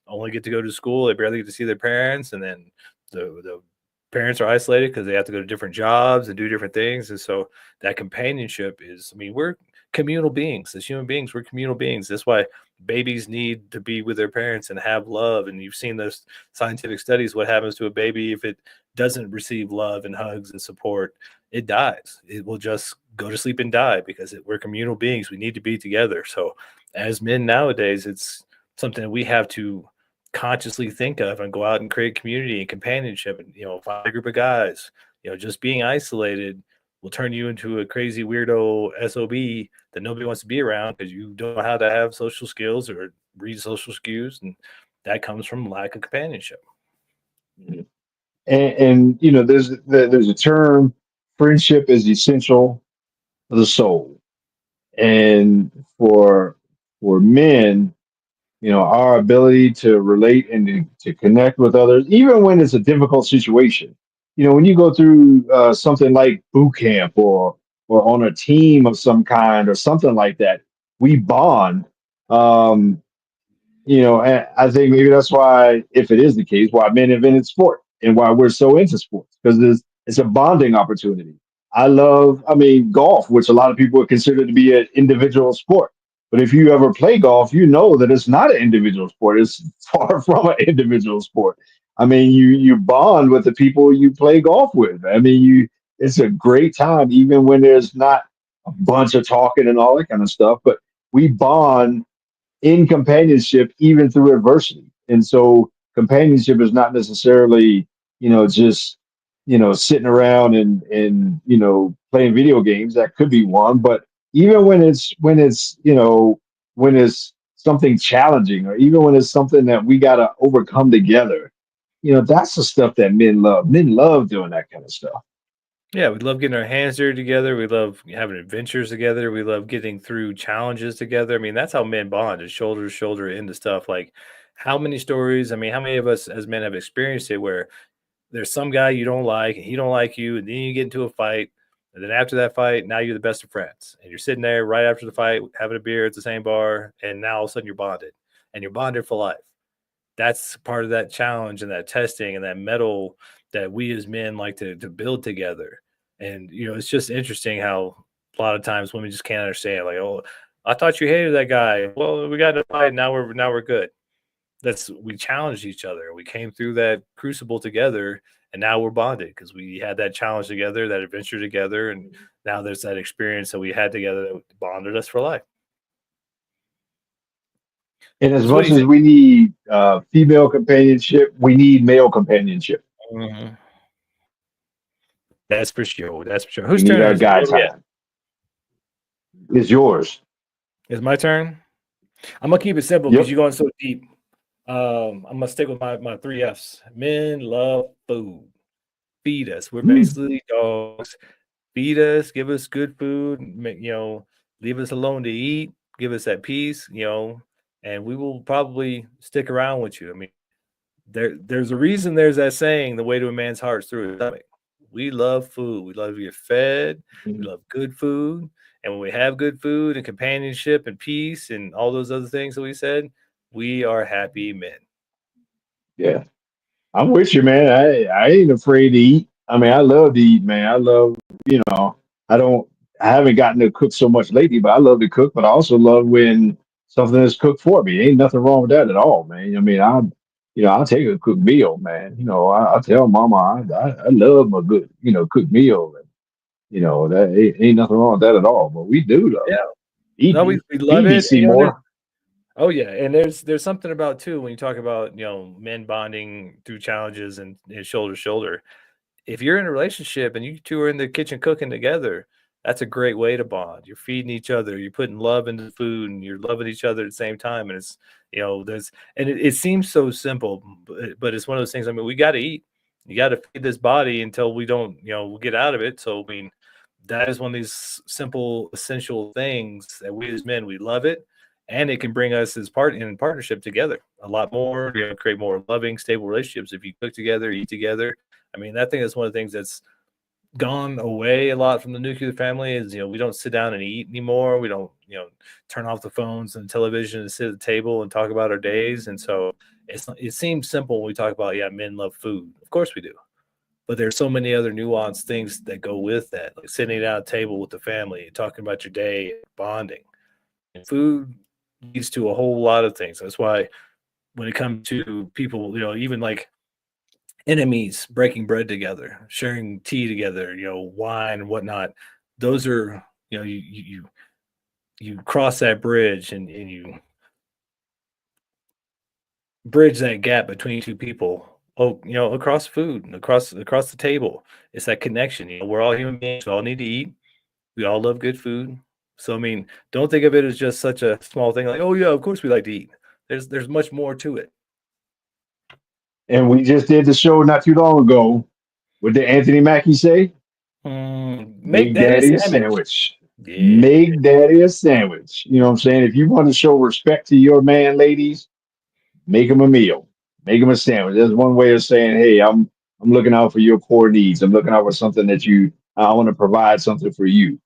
only get to go to school, they barely get to see their parents, and then the parents are isolated because they have to go to different jobs and do different things. And so that companionship is, I mean, we're communal beings as human beings. We're communal beings. That's why babies need to be with their parents and have love. And you've seen those scientific studies, what happens to a baby if it doesn't receive love and hugs and support, it dies. It will just go to sleep and die because we're communal beings. We need to be together. So, as men nowadays, it's something that we have to consciously think of and go out and create community and companionship and, find a group of guys. Just being isolated will turn you into a crazy weirdo SOB that nobody wants to be around because you don't know how to have social skills or read social cues. And that comes from lack of companionship. And there's a term, friendship is essential for the soul. And for men, our ability to relate and to connect with others, even when it's a difficult situation. When you go through something like boot camp or on a team of some kind or something like that, we bond. Um, and I think maybe that's why, if it is the case, why men invented sport and why we're so into sports, because it's a bonding opportunity. I mean, golf, which a lot of people would consider to be an individual sport. But if you ever play golf, you know that it's not an individual sport. It's far from an individual sport. I mean, you bond with the people you play golf with. I mean, it's a great time, even when there's not a bunch of talking and all that kind of stuff. But we bond in companionship even through adversity. And so companionship is not necessarily, just, sitting around and playing video games. That could be one, but even when it's something challenging, or even when it's something that we got to overcome together, that's the stuff that men love. Men love doing that kind of stuff. Yeah, we love getting our hands dirty together. We love having adventures together. We love getting through challenges together. I mean, that's how men bond is shoulder to shoulder into stuff. Like, how many stories? I mean, how many of us as men have experienced it where there's some guy you don't like and he don't like you, and then you get into a fight, and then after that fight, now you're the best of friends, and you're sitting there right after the fight having a beer at the same bar, and now all of a sudden you're bonded, and you're bonded for life. That's part of that challenge and that testing and that metal that we as men like to build together. And it's just interesting how a lot of times women just can't understand. Like, oh, I thought you hated that guy. Well, we got to fight. Now we're good. We challenged each other. We came through that crucible together, and now we're bonded because we had that challenge together, that adventure together, and now there's that experience that we had together that bonded us for life. And as So, what do much you as think? we need female companionship, we need male companionship. Mhm. That's for sure. That's for sure. We Whose need turn our is it? guy Where we at? time. It's yours. It's my turn. I'm gonna keep it simple because Yep. you're going so deep. I'm gonna stick with my three F's. Men love food. Feed us. We're Mm. basically dogs. Feed us. Give us good food. Leave us alone to eat. Give us that peace. And we will probably stick around with you. I mean, there's a reason there's that saying, the way to a man's heart is through his stomach. We love food. We love to get fed. We love good food. And when we have good food and companionship and peace and all those other things that we said, we are happy men. Yeah. I'm with you, man. I ain't afraid to eat. I mean, I love to eat, man. I don't, I haven't gotten to cook so much lately, but I love to cook. But I also love when something is cooked for me. Ain't nothing wrong with that at all, man. I mean, I'll take a cooked meal, man. I tell Mama I love my good, cooked meal, and that ain't nothing wrong with that at all. But we do love Yeah. feed No, we, me, we love feed me, it. And Seymour. oh yeah, and there's something about too when you talk about men bonding through challenges and shoulder to shoulder. If you're in a relationship and you two are in the kitchen cooking together, that's a great way to bond. You're feeding each other, you're putting love into the food, and you're loving each other at the same time. And there's and it seems so simple, but it's one of those things. I mean, we got to eat. You got to feed this body until we don't, we'll get out of it. So I mean, that is one of these simple, essential things that we as men we love it, and it can bring us as part in partnership together a lot more. Create more loving, stable relationships if you cook together, eat together. I mean, I think that's one of the things that's gone away a lot from the nuclear family is, we don't sit down and eat anymore. We don't, turn off the phones and television and sit at the table and talk about our days. And so it seems simple when we talk about, yeah, men love food. Of course we do. But there's so many other nuanced things that go with that, like sitting at a table with the family, talking about your day, bonding. And food leads to a whole lot of things. That's why when it comes to people, even like enemies breaking bread together, sharing tea together, wine and whatnot. Those are, you cross that bridge and you bridge that gap between two people. Oh, across food, across the table. It's that connection. We're all human beings. We all need to eat. We all love good food. So I mean, don't think of it as just such a small thing like, oh yeah, of course we like to eat. There's much more to it. And we just did the show not too long ago. What did Anthony Mackie say? Make Make that a daddy a sandwich. sandwich. Yeah. Make daddy a sandwich. You know what I'm saying? If you want to show respect to your man, ladies, make him a meal. Make him a sandwich. That's one way of saying, hey, I'm looking out for your core needs. I'm looking out for something that I want to provide something for you.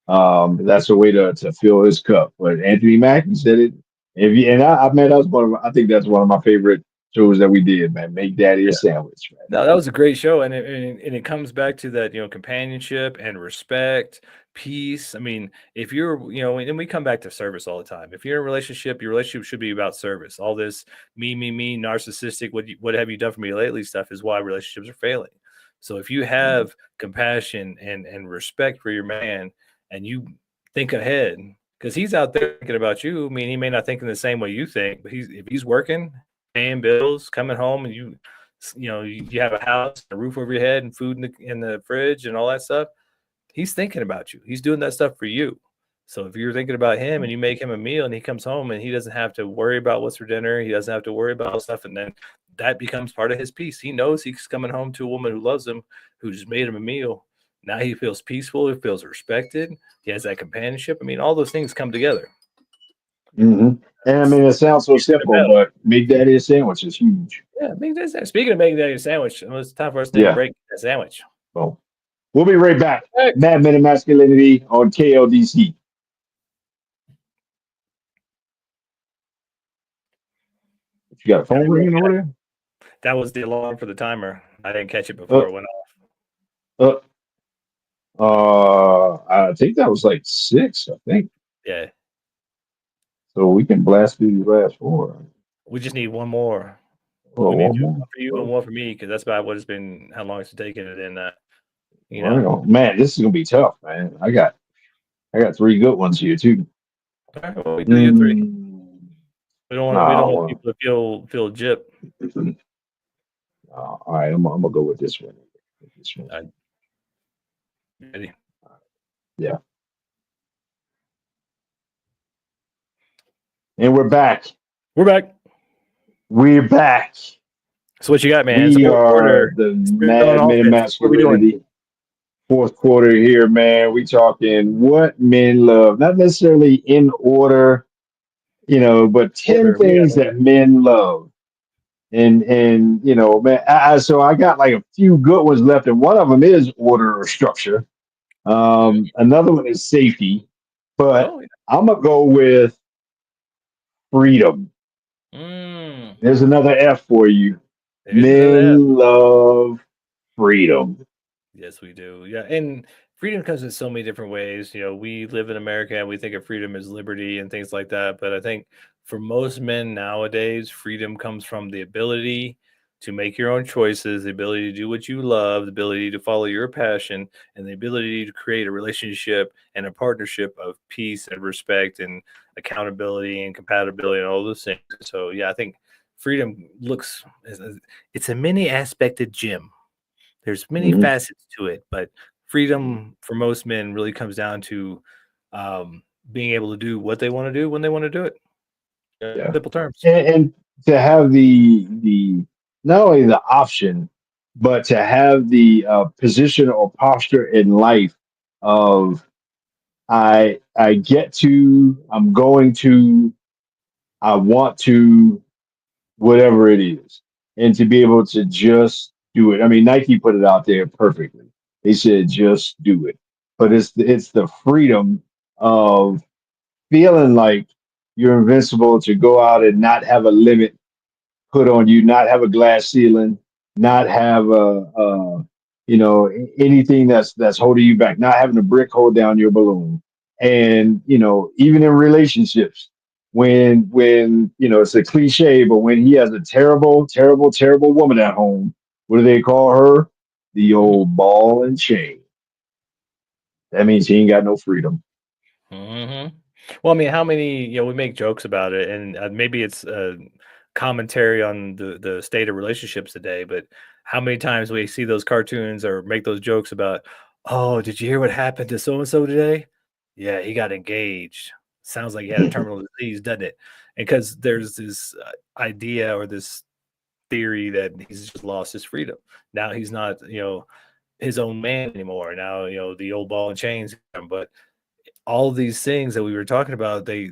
That's a way to fill his cup. But Anthony Mackie said it. If you and I man, that's I think that's one of my favorite shows that we did, man. Make daddy a sandwich, man. No, that was a great show, and it comes back to that, companionship and respect, peace. I mean, if you're, and we come back to service all the time. If you're in a relationship, your relationship should be about service. All this me, narcissistic, what have you done for me lately stuff is why relationships are failing. So if you have compassion and respect for your man, and you think ahead, because he's out there thinking about you. I mean, he may not think in the same way you think, but if he's working, paying bills, coming home, and you have a house, a roof over your head, and food in the fridge, and all that stuff. He's thinking about you. He's doing that stuff for you. So if you're thinking about him and you make him a meal, and he comes home and he doesn't have to worry about what's for dinner, he doesn't have to worry about stuff, and then that becomes part of his peace. He knows he's coming home to a woman who loves him, who just made him a meal. Now he feels peaceful. He feels respected. He has that companionship. I mean, all those things come together. Hmm. And I It's mean, it sounds so easier than simple, metal. but make daddy a sandwich is huge. Yeah, speaking of making that a sandwich, it's time for us to take a Yeah. break. That sandwich. So we'll be right back. Hey. Mad Men and Masculinity on KLDC. You got a phone ringing over That was the alarm for the timer. I didn't catch it there? before it went Uh, I think that was like six, I think. Yeah, So we can blast through these last four. we just need one more. Oh, We may one do more. one for you and one for me because that's about what it's been. How long it's taken, and then Right on. Man, this is gonna be tough, man. I got three good ones here too. all right, well, we do you three. Mm, We don't want well, people to feel gypped. all right, I'm gonna go with this one. This one. I, ready? Yeah. And we're back. We're back. We're back. So what you got, man? It's the We fourth are quarter. the We're on Mad Men of offense. What are we doing? Masculinity. Fourth quarter here, man. We talking what men love, not necessarily in order, but 10 Order. We got things that men love. And man, so I got like a few good ones left, and one of them is order or structure. Another one is safety, but Oh, yeah. I'm gonna go with freedom. Mm, There's another F for you. there's another F. Men love freedom. Yes, we do. Yeah, and freedom comes in so many different ways. We live in America and we think of freedom as liberty and things like that. But I think for most men nowadays, freedom comes from the ability to make your own choices, the ability to do what you love, the ability to follow your passion, and the ability to create a relationship and a partnership of peace and respect and accountability and compatibility and all those things. So, yeah, I think freedom it's a mini aspected gym. There's many Mhm. facets to it, but freedom for most men really comes down to being able to do what they want to do when they want to do it. Yeah. Simple terms. And to have the not only the option, but to have the position or posture in life of I get to, I'm going to, I want to, whatever it is, and to be able to just do it. I mean, Nike put it out there perfectly. They said just do it, but it's the freedom of feeling like you're invincible to go out and not have a limit put on you, not have a glass ceiling, not have anything that's holding you back, not having a brick hold down your balloon. And even in relationships, when it's a cliche, but when he has a terrible, terrible, terrible woman at home, What do they call her? The old ball and chain. That means he ain't got no freedom. Hmm. Well, I mean, how many, we make jokes about it, and maybe it's commentary on the state of relationships today, but how many times we see those cartoons or make those jokes about, oh, did you hear what happened to so and so today? Yeah, he got engaged. Sounds like he had a terminal disease, doesn't it? And because there's this idea or this theory that he's just lost his freedom. Now he's not, his own man anymore. Now, the old ball and chains, but all these things that we were talking about, they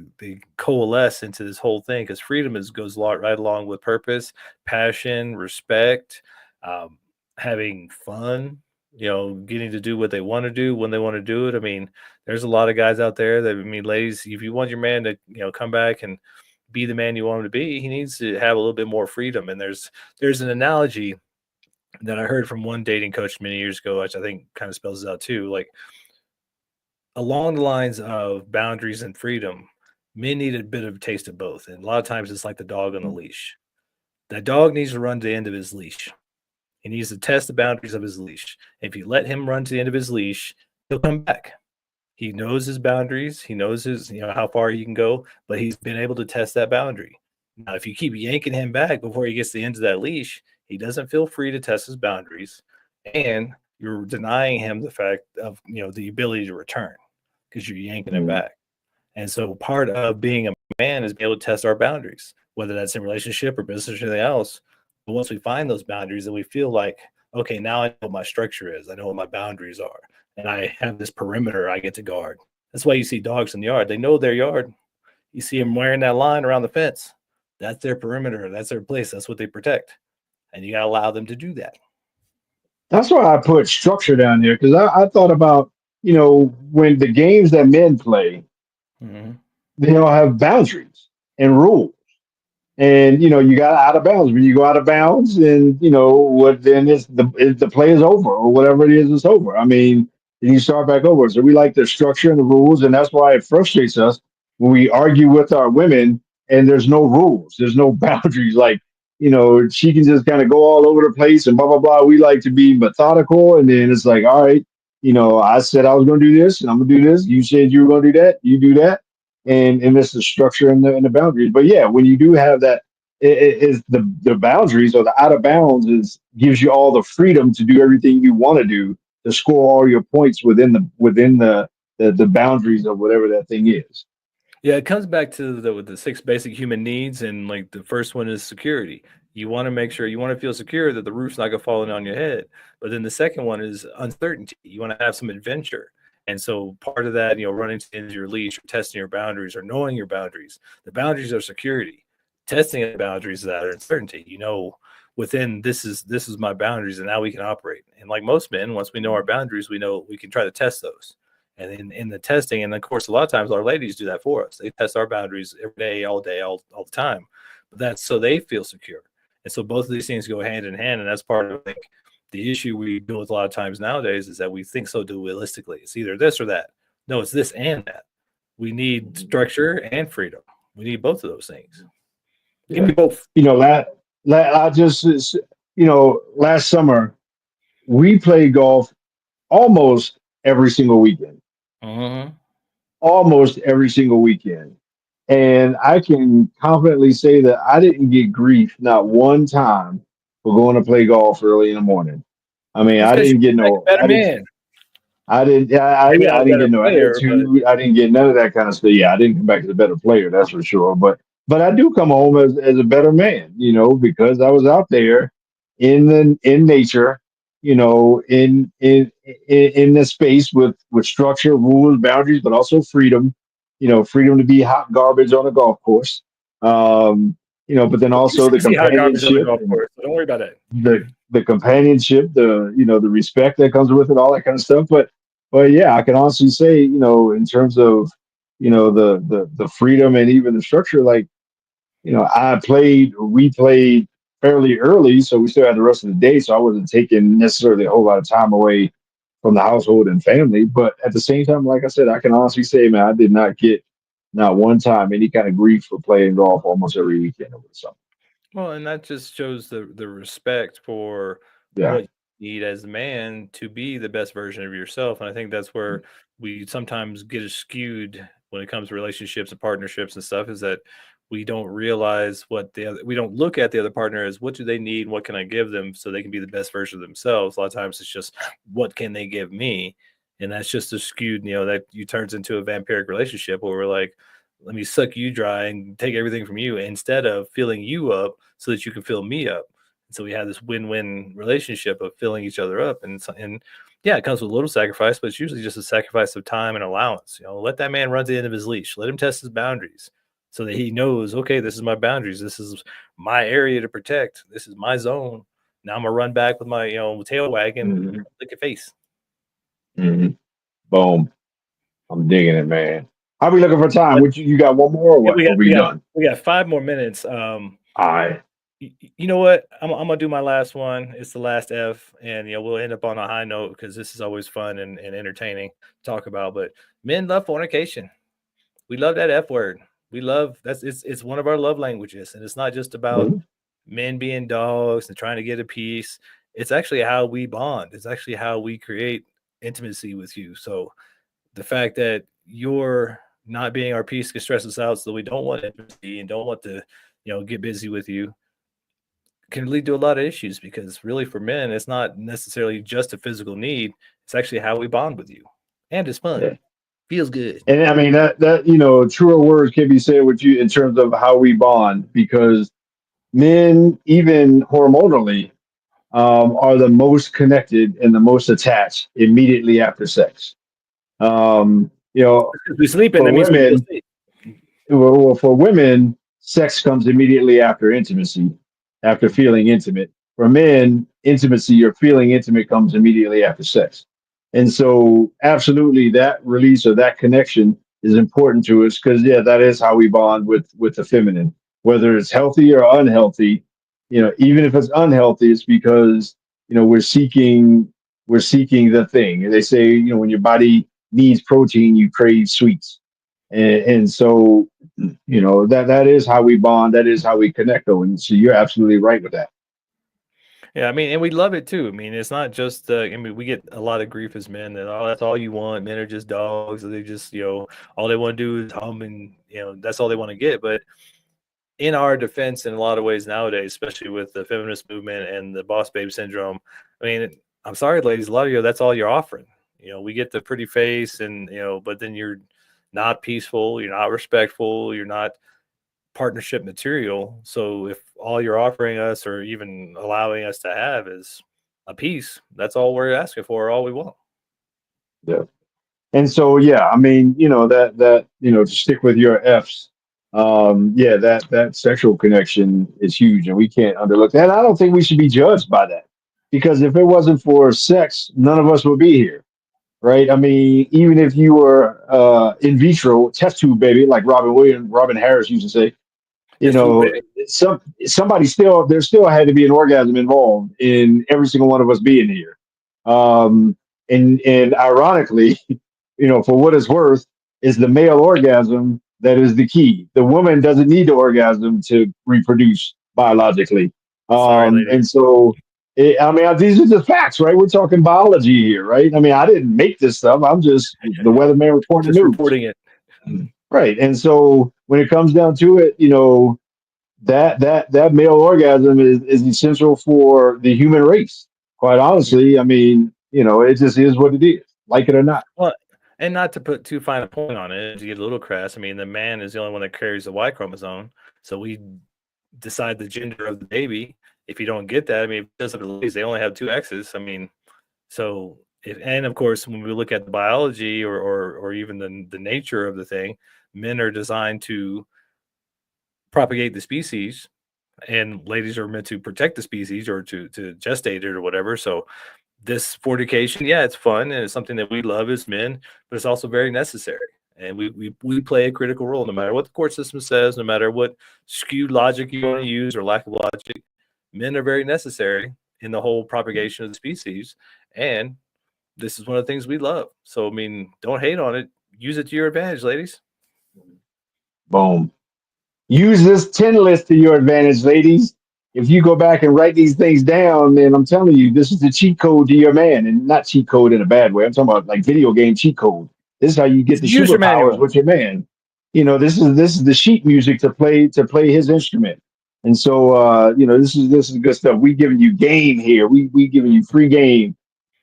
coalesce into this whole thing because freedom goes right along with purpose, passion, respect, um, having fun. Getting to do what they want to do when they want to do it. I mean, there's a lot of guys out there that, I mean, ladies, if you want your man to come back and be the man you want him to be, he needs to have a little bit more freedom. And there's an analogy that I heard from one dating coach many years ago, which I think kind of spells it out too. Like, along the lines of boundaries and freedom, men need a bit of a taste of both. And a lot of times it's like the dog on the leash. That dog needs to run to the end of his leash. He needs to test the boundaries of his leash. If you let him run to the end of his leash, he'll come back. He knows his boundaries. He knows how far he can go, but he's been able to test that boundary. Now, if you keep yanking him back before he gets to the end of that leash, he doesn't feel free to test his boundaries, and you're denying him the fact of the ability to return because you're yanking him Mm. back. And so part of being a man is being able to test our boundaries, whether that's in relationship or business or anything else. But once we find those boundaries, then we feel like, okay, now I know what my structure is. I know what my boundaries are. And I have this perimeter I get to guard. That's why you see dogs in the yard. They know their yard. You see them wearing that line around the fence. That's their perimeter. That's their place. That's what they protect. And you got to allow them to do that. That's why I put structure down there because I thought about, when the games that men play, Mm-hmm. they all have boundaries and rules. And you got out of bounds. When you go out of bounds, then what? Then the play is over, or whatever it is, it's over. I mean, then you start back over. So we like the structure and the rules, and that's why it frustrates us when we argue with our women and there's no rules, there's no boundaries. Like she can just kind of go all over the place and blah blah blah. We like to be methodical, and then it's like, all right, I said I was going to do this, and I'm going to do this. You said you were going to do that. You do that, and it's the structure and the boundaries. But yeah, when you do have that, it is the boundaries or the out of bounds is gives you all the freedom to do everything you want to do to score all your points within the boundaries of whatever that thing is. Yeah, it comes back to the six basic human needs, and like the first one is security. You want to make sure you want to feel secure that the roof's not gonna fall in on your head. But then the second one is uncertainty. You want to have some adventure. And so part of that, running into your leash or testing your boundaries or knowing your boundaries. The boundaries are security. Testing the boundaries that are uncertainty. Within this is my boundaries, and now we can operate. And like most men, once we know our boundaries, we know we can try to test those. And in the testing, and of course, a lot of times our ladies do that for us. They test our boundaries every day, all the time. But that's so they feel secure. And so both of these things go hand in hand. And that's part of, like, the issue we deal with a lot of times nowadays is that we think so dualistically. It's either this or that. No, it's this and that. We need structure and freedom. We need both of those things. Give Yeah. me both. I just, last summer we played golf almost every single weekend, Uh-huh. almost every single weekend. And I can confidently say that I didn't get grief not one time for going to play golf early in the morning. I mean, That's I because didn't get you're like a no, better man. Maybe I not a didn't better get no player, but attitude. I didn't get none of that kind of stuff. Yeah, I didn't come back as a better player, that's for sure. But I do come home as a better man, because I was out there in nature, in the space with structure, rules, boundaries, but also freedom. Freedom to be hot garbage on a golf course. But then it's also the easy hot garbage on the companionship golf and course. So don't worry about that. the companionship, the respect that comes with it, all that kind of stuff. But yeah, I can honestly say, in terms of the freedom and even the structure, like we played fairly early, so we still had the rest of the day, so I wasn't taking necessarily a whole lot of time away from the household and family. But at the same time, like I said, I can honestly say, man, I did not get not one time any kind of grief for playing golf almost every weekend over the summer. Well, and that just shows the respect for Yeah. what you need as a man to be the best version of yourself. And I think that's where we sometimes get skewed when it comes to relationships and partnerships and stuff, is that we don't realize what we don't look at the other partner as what do they need, what can I give them so they can be the best version of themselves. A lot of times it's just what can they give me, and that's just a skewed, that you turns into a vampiric relationship where we're like, let me suck you dry and take everything from you instead of filling you up so that you can fill me up. So we have this win-win relationship of filling each other up, and yeah, it comes with a little sacrifice, but it's usually just a sacrifice of time and allowance. Let that man run to the end of his leash. Let him test his boundaries so that he knows, okay, this is my boundaries. This is my area to protect. This is my zone. Now I'm gonna run back with my tail wagging, Mm-hmm. lick your face. Mm-hmm. Boom. I'm digging it, man. I'll be looking for time. But What you got? One more or yeah, what? Or we done? we got 5 more minutes. All right. You know what? I'm gonna do my last one. It's the last F, and we'll end up on a high note because this is always fun and entertaining to talk about. But men love fornication. We love that F word. We love it's one of our love languages, and it's not just about Mhm. men being dogs and trying to get a piece. It's actually how we bond. It's actually how we create intimacy with you. So the fact that you're not being our piece can stress us out, so we don't want intimacy and don't want to, get busy with you, can lead to a lot of issues, because really for men, it's not necessarily just a physical need. It's actually how we bond with you. And it's fun. Yeah. Feels good. And I mean that truer words can be said with you in terms of how we bond because men, even hormonally, are the most connected and the most attached immediately after sex. You know, Because we sleeping, for that means we feel women, safe. well, for women, sex comes immediately after intimacy, after feeling intimate. For men, intimacy or feeling intimate comes immediately after sex. And so, absolutely, that release or that connection is important to us because, yeah, that is how we bond with the feminine, whether it's healthy or unhealthy. Even if it's unhealthy, it's because we're seeking the thing. They say, when your body needs protein, you crave sweets, and so that is how we bond. That is how we connect. Though, and so you're absolutely right with that. Yeah, I mean, and we love it too. I mean, it's not just, I mean, we get a lot of grief as men that, oh, that's all you want. Men are just dogs. They just, all they want to do is hum, and, that's all they want to get. But in our defense, in a lot of ways nowadays, especially with the feminist movement and the boss babe syndrome, I mean, I'm sorry, ladies, a lot of you, that's all you're offering. We get the pretty face, and, but then you're not peaceful, you're not respectful, you're not partnership material. So if all you're offering us or even allowing us to have is a piece, that's all we're asking for, all we want. Yeah. And so, yeah, I mean, to stick with your F's, yeah, that sexual connection is huge, and we can't underlook that. And I don't think we should be judged by that because if it wasn't for sex, none of us would be here, right? I mean, even if you were in vitro test tube baby, like Robin Harris used to say, you It's too know, big. somebody still there still had to be an orgasm involved in every single one of us being here. Um, and ironically, for what it's worth, is the male orgasm that is the key. The woman doesn't need the orgasm to reproduce biologically. Sorry, ladies. And so, I mean, these are the facts, right? We're talking biology here, right? I mean, I didn't make this stuff. I'm just the weatherman reporting the Just news. reporting it. Right. And so when it comes down to it, that male orgasm is essential for the human race. Quite honestly, I mean, it just is what it is, like it or not. Well, and not to put too fine a point on it, to get a little crass, I mean, the man is the only one that carries the Y chromosome. So we decide the gender of the baby. If you don't get that, I mean, if it doesn't believe they only have two X's. I mean, so and of course, when we look at the biology or even the nature of the thing, men are designed to propagate the species, and ladies are meant to protect the species or to gestate it or whatever. So this fornication, yeah, it's fun and it's something that we love as men, but it's also very necessary. And we play a critical role, no matter what the court system says, no matter what skewed logic you want to use or lack of logic. Men are very necessary in the whole propagation of the species, and this is one of the things we love. So I mean, don't hate on it. Use it to your advantage, ladies. Boom. Use this 10 list to your advantage, ladies. if you go back and write these things down, man, I'm telling you, this is the cheat code to your man, and not cheat code in a bad way. I'm talking about like video game cheat code. This is how you get It's the a user superpowers manual. with your man. This is the sheet music to play his instrument. And so this is good stuff. We giving you game here. We giving you free game,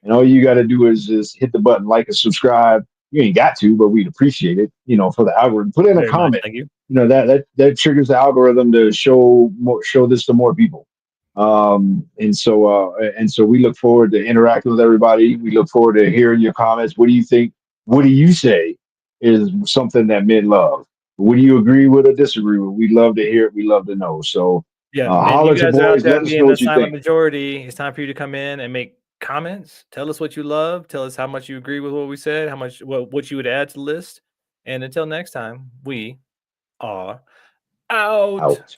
and all you got to do is just hit the button, like and subscribe. You ain't got to, but we'd appreciate it. For the algorithm, put in a Very much. comment. Thank you. That triggers the algorithm to show this to more people. And so we look forward to interacting with everybody. We look forward to hearing your comments. What do you think? What do you say is something that men love? What do you agree with or disagree with? We'd love to hear it. We love to know. So Yeah, men, holler you at your guys are out boys. there Let us know being the what you silent think. majority. It's time for you to come in and make comments. Tell us what you love. Tell us how much you agree with what we said, how much what you would add to the list. And until next time, we are out. Out.